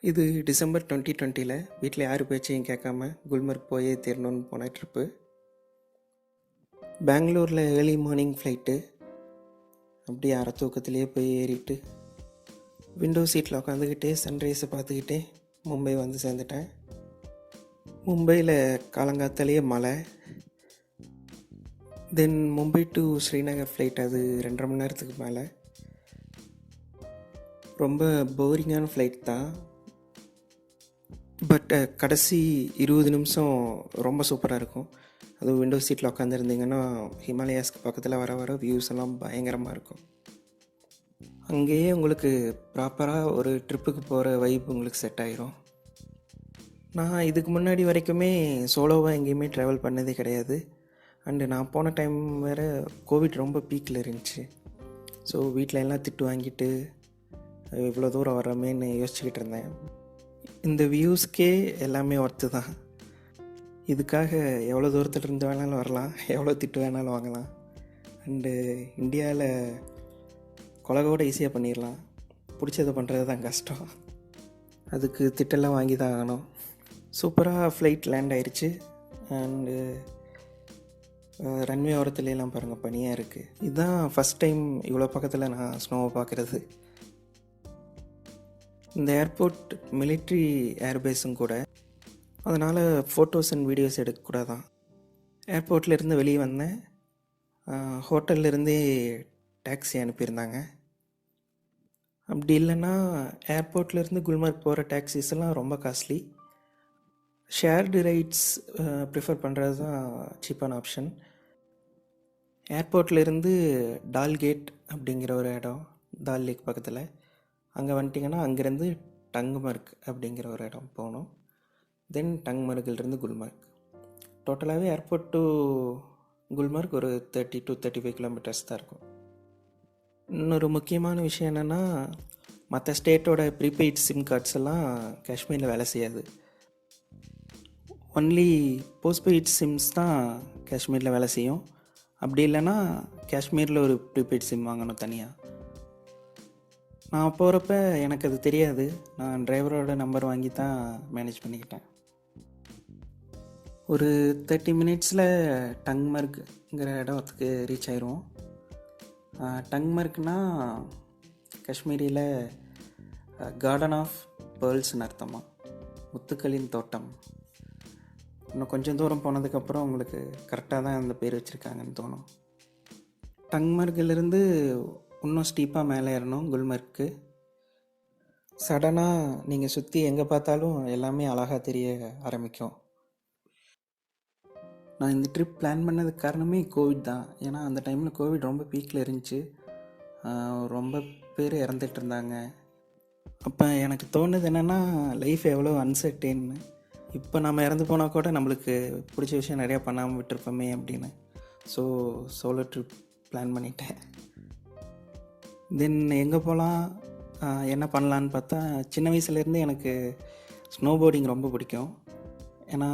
இது டிசம்பர் 2020 வீட்டில் யார் பேச்சையும் கேட்காம குல்மர்க் போயே தீரணும்னு போன ட்ரிப்பு. பெங்களூரில் ஏர்லி மார்னிங் ஃப்ளைட்டு. அப்படியே அரை தூக்கத்திலே போய் ஏறிட்டு விண்டோ சீட்டில் உட்காந்துக்கிட்டே சன்ரைஸை பார்த்துக்கிட்டே மும்பை வந்து சேர்ந்துட்டேன். மும்பையில் காலங்காத்தாலேயே மழை. தென் மும்பை டு ஸ்ரீநகர் ஃப்ளைட், அது 2.5 மணி நேரத்துக்கு மேலே. ரொம்ப போரிங்கான ஃப்ளைட் தான். பட் கடைசி 20 நிமிஷம் ரொம்ப சூப்பராக இருக்கும். அதுவும் விண்டோ சீட்டில் உட்காந்துருந்தீங்கன்னா ஹிமாலயாஸ்க்கு பக்கத்தில் வர வர வியூஸ் எல்லாம் பயங்கரமாக இருக்கும். அங்கேயே உங்களுக்கு ப்ராப்பராக ஒரு ட்ரிப்புக்கு போகிற வைப் உங்களுக்கு செட் ஆகிரும். நான் இதுக்கு முன்னாடி வரைக்குமே சோலோவாக எங்கேயுமே ட்ராவல் பண்ணதே கிடையாது. அண்டு நான் போன டைம் வேறு கோவிட் ரொம்ப பீக்கில் இருந்துச்சு. ஸோ வீட்டில் எல்லாம் திட்டு வாங்கிட்டு இவ்வளோ தூரம் வர்றமேன்னு யோசிச்சுக்கிட்டு இருந்தேன். இந்த வியூஸ்க்கே எல்லாமே ஒர்த்து தான். இதுக்காக எவ்வளோ தூரத்துலேருந்து வேணாலும் வரலாம், எவ்வளோ திட்டு வேணாலும் வாங்கலாம். அண்டு இந்தியாவில் கொலகோட ஈஸியாக பண்ணிடலாம். பிடிச்சதை பண்ணுறது தான் கஷ்டம். அதுக்கு திட்டெல்லாம் வாங்கி தான் ஆகணும். சூப்பராக ஃப்ளைட் லேண்ட் ஆயிடுச்சு. அண்டு ரன்வே ஓரத்துலாம் பாருங்கள் பனியாக இருக்குது. இதுதான் ஃபஸ்ட் டைம் இவ்வளோ பக்கத்தில் நான் ஸ்னோவை பார்க்குறது. இந்த ஏர்போர்ட் மிலிட்ரி ஏர்பேஸும் கூட, அதனால் ஃபோட்டோஸ் அண்ட் வீடியோஸ் எடுக்கக்கூடாதான். ஏர்போர்ட்லேருந்து வெளியே வந்தேன். ஹோட்டல்லேருந்தே டாக்ஸி அனுப்பியிருந்தாங்க. அப்படி இல்லைன்னா ஏர்போர்ட்லேருந்து குல்மார்க் போகிற டாக்ஸிஸ் எல்லாம் ரொம்ப காஸ்ட்லி. ஷேர்டு ரைட்ஸ் ப்ரிஃபர் பண்ணுறது தான் சீப்பான ஆப்ஷன். ஏர்போர்ட்லேருந்து டால்கேட் அப்படிங்கிற ஒரு இடம், தால் லேக் பக்கத்தில், அங்கே வந்துட்டிங்கன்னா அங்கேருந்து டங்குமர்க் அப்படிங்கிற ஒரு இடம் போகணும். தென் டங்குமர்கிலிருந்து குல்மார்க். டோட்டலாகவே ஏர்போர்ட் டு குல்மார்க் ஒரு 30 to 35 கிலோமீட்டர்ஸ் தான் இருக்கும். இன்னொரு முக்கியமான விஷயம் என்னென்னா, மற்ற ஸ்டேட்டோட ப்ரீபெய்ட் சிம் கார்ட்ஸ் எல்லாம் காஷ்மீரில் வேலை செய்யாது. ஒன்லி போஸ்ட்பெய்ட் சிம்ஸ் தான் காஷ்மீரில் வேலை செய்யும். அப்படி இல்லைன்னா காஷ்மீரில் ஒரு ப்ரீபெய்ட் சிம் வாங்கணும் தனியாக. நான் போகிறப்ப எனக்கு அது தெரியாது. நான் டிரைவரோட நம்பர் வாங்கி தான் மேனேஜ் பண்ணிக்கிட்டேன். ஒரு 30 மினிட்ஸில் டங்மர்க்ங்கிற இடத்துக்கு ரீச் ஆயிடுவோம். டங்மர்க்னா காஷ்மீரியில் கார்டன் ஆஃப் பேர்ல்ஸ்னு அர்த்தமா, முத்துக்களின் தோட்டம். இன்னும் கொஞ்சம் தூரம் போனதுக்கப்புறம் உங்களுக்கு கரெக்டாக தான் அந்த பேர் வச்சுருக்காங்கன்னு தோணும். டங்மர்கிலிருந்து இன்னும் ஸ்டீப்பாக மேலே ஏறணும் குல்மர்க்கு. சடனாக நீங்கள் சுற்றி எங்கே பார்த்தாலும் எல்லாமே அழகாக தெரிய ஆரம்பிக்கும். நான் இந்த ட்ரிப் பிளான் பண்ணதுக்கு காரணமே கோவிட் தான். ஏன்னா அந்த டைமில் கோவிட் ரொம்ப பீக்கில் இருந்துச்சு. ரொம்ப பேர் இறந்துட்டு இருந்தாங்க. அப்போ எனக்கு தோணுது என்னென்னா, லைஃப் எவ்வளோ அன்சர்டேன்னு. இப்போ நம்ம இறந்து போனால் கூட நம்மளுக்கு பிடிச்ச விஷயம் நிறையா பண்ணாமல் விட்டுருப்போமே அப்படின்னு. ஸோ சோலோ ட்ரிப் பிளான் பண்ணிட்டேன். தென் எங்கே போகலாம், என்ன பண்ணலான்னு பார்த்தா, சின்ன வயசுலேருந்து எனக்கு ஸ்னோபோர்டிங் ரொம்ப பிடிக்கும். ஏன்னா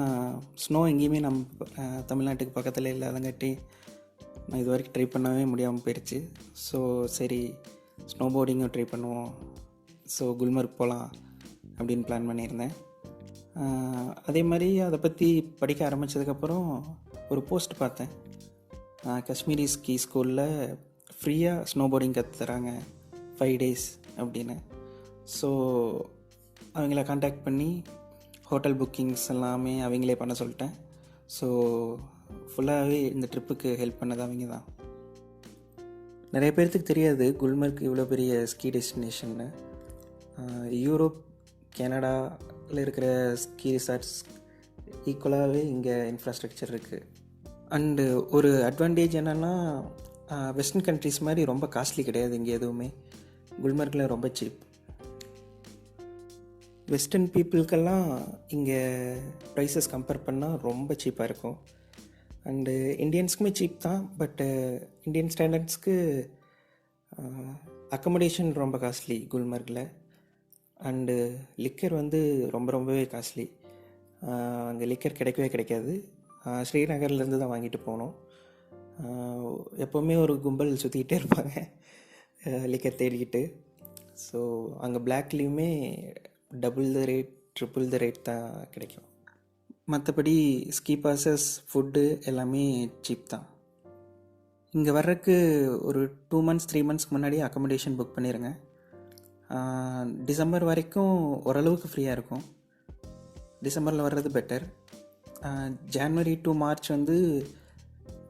ஸ்னோ எங்கேயுமே நம்ம தமிழ்நாட்டுக்கு பக்கத்தில் இல்லாதங்காட்டி நான் இது வரைக்கும் ட்ரை பண்ணவே முடியாமல் போயிடுச்சு. ஸோ சரி, ஸ்னோபோர்டிங்கும் ட்ரை பண்ணுவோம். ஸோ குல்மர்க் போகலாம் அப்படின்னு பிளான் பண்ணியிருந்தேன். அதே மாதிரி அதை பற்றி படிக்க ஆரம்பித்ததுக்கப்புறம் ஒரு போஸ்ட் பார்த்தேன். காஷ்மீரி ஸ்கீ ஸ்கூலில் ஃப்ரீயாக ஸ்னோபோர்டிங் கற்றுத்தராங்க 5 days அப்படின்னு. ஸோ அவங்கள காண்டாக்ட் பண்ணி ஹோட்டல் புக்கிங்ஸ் எல்லாமே அவங்களே பண்ண சொல்லிட்டேன். ஸோ ஃபுல்லாகவே இந்த ட்ரிப்புக்கு ஹெல்ப் பண்ணது அவங்க தான். நிறைய பேர்த்துக்கு தெரியாது குல்மர்க் இவ்வளோ பெரிய ஸ்கீ டெஸ்டினேஷன்னு. யூரோப், கனடாவில் இருக்கிற ஸ்கீ ரிசார்ட்ஸ் ஈக்குவலாகவே இங்கே இன்ஃப்ராஸ்ட்ரக்சர் இருக்குது. அண்டு ஒரு அட்வான்டேஜ் என்னென்னா, வெஸ்டர்ன் கண்ட்ரிஸ் மாதிரி ரொம்ப காஸ்ட்லி கிடையாது இங்கே எதுவுமே. குல்மர்கில் ரொம்ப சீப். வெஸ்டர்ன் பீப்புளுக்கெல்லாம் இங்கே ப்ரைஸஸ் கம்பேர் பண்ணால் ரொம்ப சீப்பாக இருக்கும். அண்டு இண்டியன்ஸுக்குமே சீப் தான். பட்டு இந்தியன் ஸ்டாண்டர்ட்ஸ்க்கு அக்கமடேஷன் ரொம்ப காஸ்ட்லி குல்மர்கில். அண்டு லிக்கர் வந்து ரொம்பவே காஸ்ட்லி. அங்கே லிக்கர் கிடைக்கவே கிடைக்காது. ஸ்ரீநகர்லேருந்து தான் வாங்கிட்டு போகணும். எப்போவுமே ஒரு கும்பல் சுற்றிக்கிட்டே இருப்பாங்க லிக்கர் தேடிக்கிட்டு. ஸோ அங்கே பிளாக்லேயுமே double the rate triple the rate தான் கிடைக்கும். மற்றபடி ஸ்கீ பாஸஸ் ஃபுட்டு எல்லாமே சீப் தான். இங்கே வர்றதுக்கு ஒரு 2 months 3 monthsக்கு முன்னாடி அக்கமடேஷன் புக் பண்ணிடுங்க. டிசம்பர் வரைக்கும் ஓரளவுக்கு ஃப்ரீயாக இருக்கும். டிசம்பரில் வர்றது பெட்டர். ஜான்வரி டு மார்ச் வந்து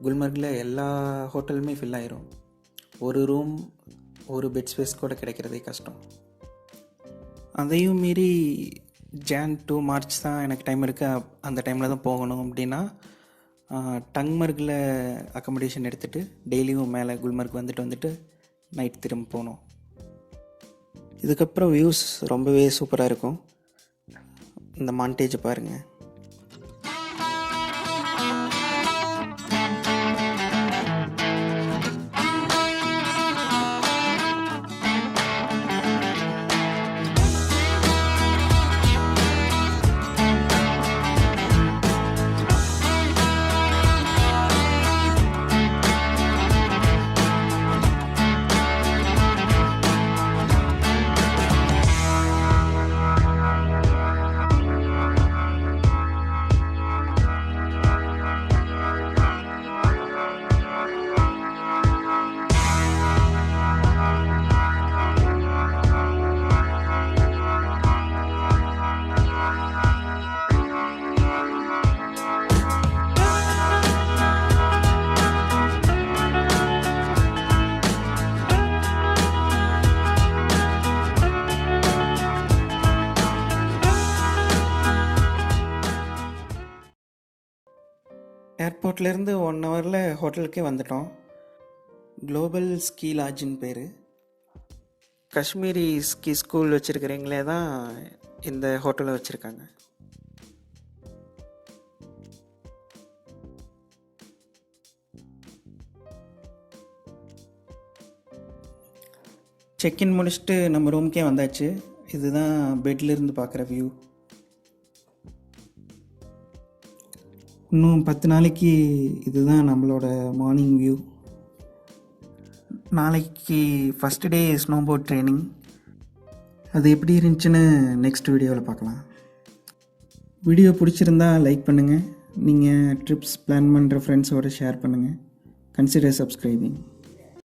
குல்மர்கில் எல்லா ஹோட்டலுமே ஃபில் ஆயிரும். ஒரு ரூம் ஒரு பெட் ஸ்பேஸ் கூட கிடைக்கிறதே கஷ்டம். அதையும் மீறி ஜான் டு மார்ச் தான் எனக்கு டைம் இருக்குது, அந்த டைமில் தான் போகணும் அப்படின்னா டங்மர்கில் அக்கமடேஷன் எடுத்துகிட்டு டெய்லியும் மேலே குல்மர்க் வந்துட்டு நைட் திரும்ப போகணும். இதுக்கப்புறம் வியூஸ் ரொம்பவே சூப்பராக இருக்கும். இந்த மாண்டேஜை பாருங்கள். ஏர்போர்ட்லேருந்து 1 hourல ஹோட்டலுக்கே வந்துட்டோம். குளோபல் ஸ்கீ லாட்ஜின்னு பேர். காஷ்மீரி ஸ்கீ ஸ்கூல் வச்சுருக்கிறவங்களே தான் இந்த ஹோட்டலை வச்சுருக்காங்க. செக்இன் முடிச்சுட்டு நம்ம ரூமுக்கே வந்தாச்சு. இதுதான் பெட்லேருந்து பார்க்குற வியூ. இன்னும் 10 நாளைக்கு இதுதான் நம்மளோட மார்னிங் வியூ. நாளைக்கு ஃபஸ்ட்டு டே ஸ்னோபோர்ட் ட்ரைனிங். அது எப்படி இருந்துச்சுன்னு நெக்ஸ்ட் வீடியோவில் பார்க்கலாம். வீடியோ பிடிச்சிருந்தா லைக் பண்ணுங்கள். நீங்கள் ட்ரிப்ஸ் பிளான் பண்ணுற ஃப்ரெண்ட்ஸோடு ஷேர் பண்ணுங்கள். Consider subscribing.